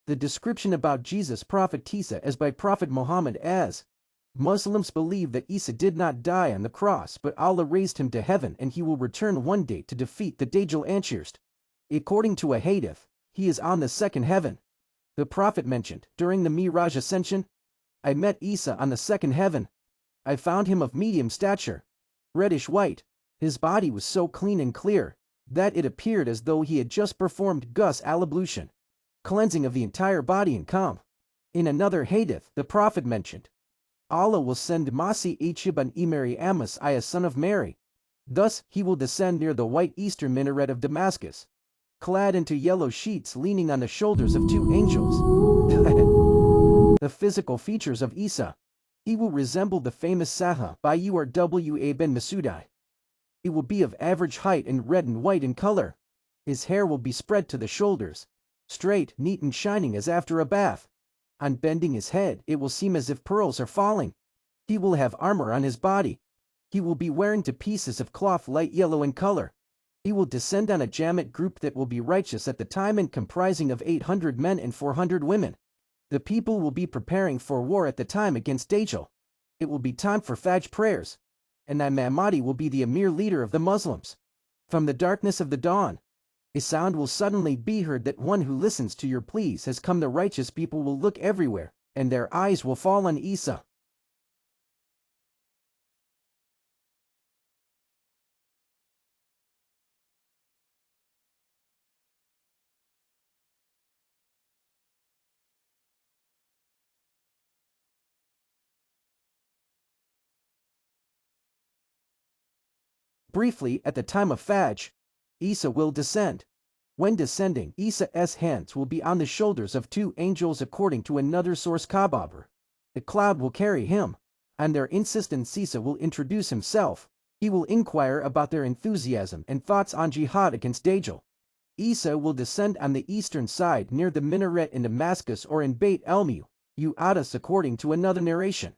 The description about Jesus Prophet Isa as by Prophet Mohammed as Muslims believe that Isa did not die on the cross but Allah raised him to heaven and he will return one day to defeat the Dajjal Anshirst. According to a hadith, he is on the second heaven. The Prophet mentioned, during the Miraj ascension, I met Isa on the second heaven. I found him of medium stature, reddish white. His body was so clean and clear that it appeared as though he had just performed ghusl ablution, cleansing of the entire body and calm. In another hadith, the Prophet mentioned, Allah will send Masih Ichiban Imari Amos I, a son of Mary. Thus he will descend near the white eastern minaret of Damascus, clad into yellow sheets leaning on the shoulders of two angels. The physical features of Isa. He will resemble the famous Saha by Urwa ben Masudai. It will be of average height and red and white in color. His hair will be spread to the shoulders, straight, neat and shining as after a bath. On bending his head, it will seem as if pearls are falling. He will have armor on his body. He will be wearing two pieces of cloth light yellow in color. He will descend on a Jamaat group that will be righteous at the time and comprising of 800 men and 400 women. The people will be preparing for war at the time against Dajjal. It will be time for Fajr prayers, and Imam Mahdi will be the Emir leader of the Muslims. From the darkness of the dawn, a sound will suddenly be heard that one who listens to your pleas has come. The righteous people will look everywhere, and their eyes will fall on Isa. Briefly, at the time of Fajr, Isa will descend. When descending, Isa's hands will be on the shoulders of two angels according to another source Kababer. The cloud will carry him. On their insistence Isa will introduce himself. He will inquire about their enthusiasm and thoughts on jihad against Dajjal. Isa will descend on the eastern side near the minaret in Damascus or in Beit el-Mu'addas according to another narration.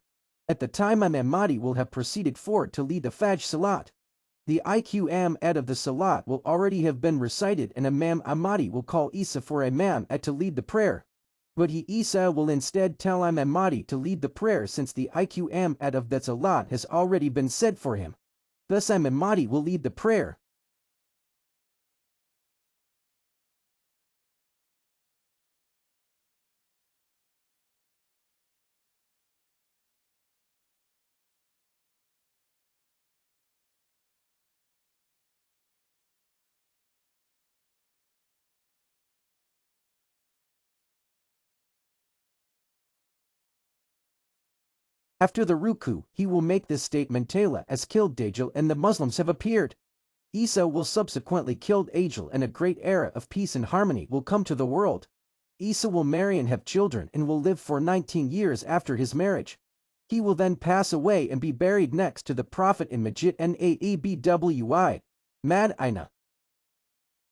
At the time Imam Mahdi will have proceeded forward to lead the Fajr Salat. The Iqam of the Salat will already have been recited and Imam Mahdi will call Isa for Imam to lead the prayer. But Isa will instead tell Imam Mahdi to lead the prayer since the Iqam of the Salat has already been said for him. Thus Imam Mahdi will lead the prayer. After the ruku, he will make this statement Tala has killed Dajjal and the Muslims have appeared. Isa will subsequently kill Dajjal and a great era of peace and harmony will come to the world. Isa will marry and have children and will live for 19 years after his marriage. He will then pass away and be buried next to the Prophet in Masjid Nabi Madinah.